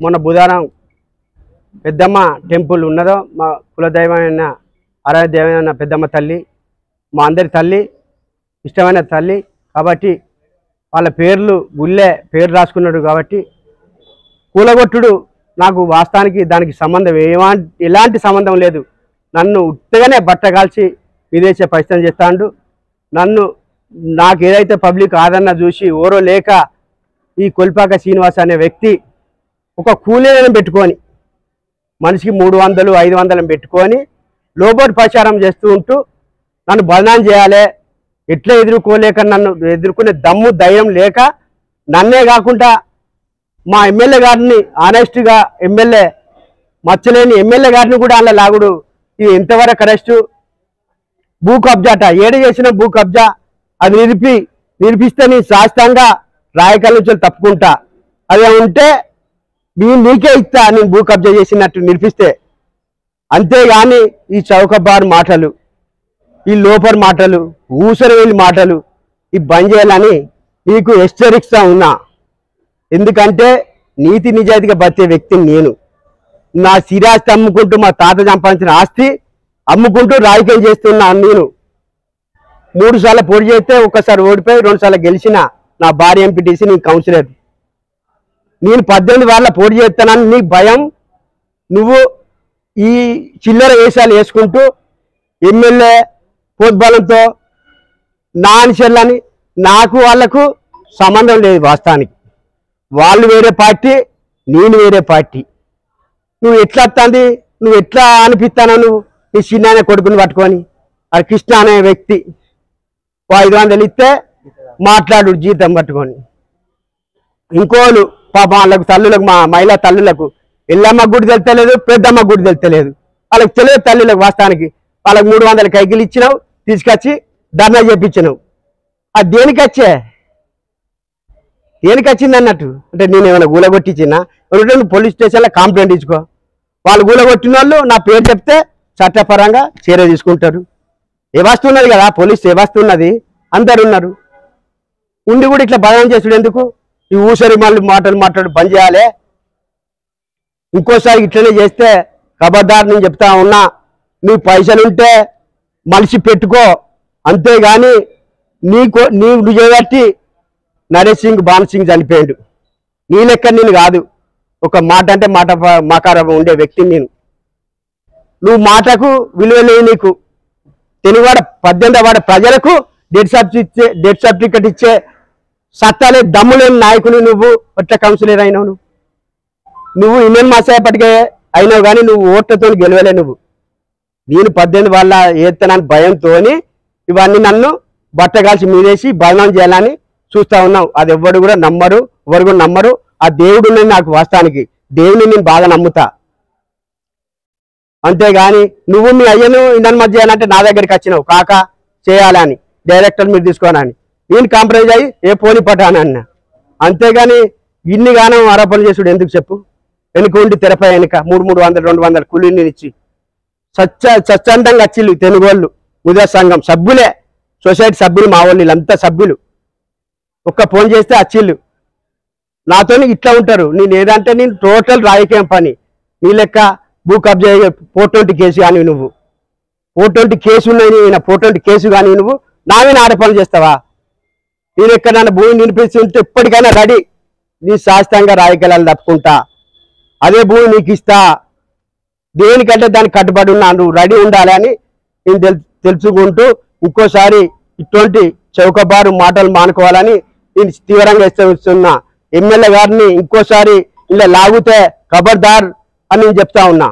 మొన్న బుధవారం పెద్దమ్మ టెంపుల్ ఉన్నదో మా కులదైవమైన ఆరాధ్యమైన పెద్దమ్మ తల్లి, మా అందరి తల్లి, ఇష్టమైన తల్లి కాబట్టి వాళ్ళ పేర్లు గుళ్ళే పేరు రాసుకున్నాడు కాబట్టి కూలగొట్టుడు నాకు వాస్తవానికి దానికి సంబంధం ఎలాంటి సంబంధం లేదు. నన్ను ఉత్తగానే బట్ట కాల్చి విదేశీ ప్రయత్నం చేస్తాడు. నాకు ఏదైతే పబ్లిక్ ఆదరణ చూసి ఓరో లేక ఈ కొల్పాక శ్రీనివాస్ అనే వ్యక్తి ఒక కూలీలను పెట్టుకొని మనిషికి 300, 500 పెట్టుకొని లోబోట్ ప్రచారం చేస్తూ ఉంటూ నన్ను బదనాం చేయాలి, ఎట్లా ఎదుర్కోలేక నన్ను ఎదుర్కొనే దమ్ము ధైర్యం లేక నన్నే కాకుండా మా ఎమ్మెల్యే గారిని ఆనెస్ట్గా ఎమ్మెల్యే మచ్చలేని ఎమ్మెల్యే గారిని కూడా అలా లాగుడు. ఇది ఎంతవరకు అరెస్టు? భూ కబ్జాట ఏడు చేసిన భూ కబ్జా అది నిరూపిస్తే నీ శాస్త్రంగా రాయకల్ నుంచి తప్పుకుంటా. అది ఉంటే నీకే ఇస్తా నేను భూ కబ్జా చేసినట్టు నిరూపిస్తే. అంతేగాని ఈ చౌకబారు మాటలు, ఈ లోపర్ మాటలు, ఊసరవేలి మాటలు ఈ బంద్ చేయాలని నీకు హెచ్చరిస్తా ఉన్నా. ఎందుకంటే నీతి నిజాయితీగా బతికే వ్యక్తిని నేను. నా సిరాస్తి అమ్ముకుంటూ మా తాత సంపాదించిన ఆస్తి అమ్ముకుంటూ రాజకీయం చేస్తున్నా. నేను 3 సార్లు పోటీ చేస్తే ఒక్కసారి ఓడిపోయి 2 సార్లు గెలిచిన నా భార్య ఎంపీటీసీ, నీ కౌన్సిలర్. నేను 18 వాళ్ళ పోటీ చేస్తానని నీ భయం. నువ్వు ఈ చిల్లర వేషాలు వేసుకుంటూ ఎమ్మెల్యే పోద్బలంతో నా అనుచరులని నాకు వాళ్లకు సంబంధం లేదు. వాస్తవానికి వాళ్ళు వేరే పార్టీ, నేను వేరే పార్టీ. నువ్వు ఎట్లా వస్తుంది, నువ్వు ఎట్లా అనిపిస్తానో నువ్వు నీ చిన్న కొడుకుని పట్టుకొని. అది కృష్ణ అనే వ్యక్తి 500 ఇస్తే మాట్లాడు జీతం పట్టుకొని. ఇంకోళ్ళు పాప వాళ్ళకు తల్లులకు, మా మహిళా తల్లులకు ఎల్లమ్మ గుడి తెలుస్తలేదు, పెద్దమ్మ గుడి తెలుస్తలేదు. వాళ్ళకి తెలియదు తల్లులకు. వాస్తవానికి వాళ్ళకి 300 కైకిలు ఇచ్చినావు, తీసుకొచ్చి ధర్నా చేపించినావు. అది దేనికి వచ్చింది అన్నట్టు. అంటే నేను ఏమైనా గూలగొట్టించినా నువ్వు పోలీస్ స్టేషన్లో కంప్లైంట్ ఇచ్చుకో. వాళ్ళు గూలగొట్టిన వాళ్ళు నా పేరు చెప్తే చట్టపరంగా చర్య తీసుకుంటారు. వ్యవస్థ ఉన్నది కదా, పోలీస్ వ్యవస్థ ఉన్నది, అందరు ఉన్నారు. ఉండి కూడా ఇట్లా బదనం చేసుడు ఎందుకు? ఈ ఊసరి మాటలు బంద్ చేయాలి. ఇంకోసారి ఇట్లనే చేస్తే ఖబర్దార్ నేను చెప్తా ఉన్నా. నీ పైసలుంటే మనిషి పెట్టుకో, అంతేగాని నువ్వు చేయబట్టి నరేష్ సింగ్, భాన్ సింగ్ చనిపోయాడు. నీ లెక్క నేను కాదు. ఒక మాట అంటే మాట మాకారం ఉండే వ్యక్తిని నేను. నువ్వు మాటకు విలువ లేదు నీకు. తెలుగువాడ 18వ వాడ ప్రజలకు డెత్ సర్టిఫికెట్ ఇచ్చే సత్తాలే దమ్ము లేని నాయకుని నువ్వు. ఎట్లా కౌన్సిలర్ అయినావు నువ్వు? ఇండియన్ మాసేపటికే అయినావు కానీ నువ్వు ఓట్లతో గెలవలే నువ్వు. నేను 18 వాళ్ళ ఏత్తనాన్ని భయంతో ఇవన్నీ నన్ను బట్టగాల్చి మీదేసి బదనాం చేయాలని చూస్తా ఉన్నావు. అది ఎవరు కూడా నమ్మరు. ఆ దేవుడు నాకు వాస్తవానికి దేవుని నేను బాగా నమ్ముతా. అంతేగాని నువ్వు మీ అయ్యను ఇండియన్ మధ్య చేయాలంటే నా దగ్గరికి వచ్చినావు కాక చేయాలని, డైరెక్టర్ మీరు తీసుకోనని. నేను కాంప్రమైజ్ అయ్యి ఏ పోనీ పట్టాను అన్న. అంతేగాని ఇన్ని గానం ఆరోపణలు చేసుడు ఎందుకు చెప్పు? వెనుక ఉండి తెరపై వెనుక 300, 200 కూలీని ఇచ్చి స్వచ్ఛందంగా వచ్చిళ్ళు తెలుగు వాళ్ళు. ముదా సంఘం సభ్యులే, సొసైటీ సభ్యులు, మా వాళ్ళు వీళ్ళంతా సభ్యులు. ఒక్క ఫోన్ చేస్తే వచ్చిళ్ళు నాతో ఇట్లా ఉంటారు. నేను ఏదంటే నేను టోటల్ రాజకీయం పని. నీ లెక్క భూ కబ్జా 420 కేసు కానీ నువ్వు 420 కేసు ఉన్నాయి. 420 కేసు కానీ నువ్వు నా మీద ఆరోపణలు చేస్తావా? నేను ఎక్కడ నన్ను భూమి నినిపిస్తుంటే ఎప్పటికైనా రెడీ. నీ శాస్త్రంగా రాజకీయాలు తప్పుకుంటా. అదే భూమి నీకు ఇస్తా. దేనికంటే దానికి కట్టుబడి ఉన్నా. నువ్వు రెడీ ఉండాలి అని నేను తెలుసుకుంటూ ఇంకోసారి ఇటువంటి చౌకబారు మాటలు మానుకోవాలని నేను తీవ్రంగా హెచ్చరిస్తున్నా. ఎమ్మెల్యే గారిని ఇంకోసారి ఇలా లాగితే ఖబర్దార్ అని నేను చెప్తా ఉన్నా.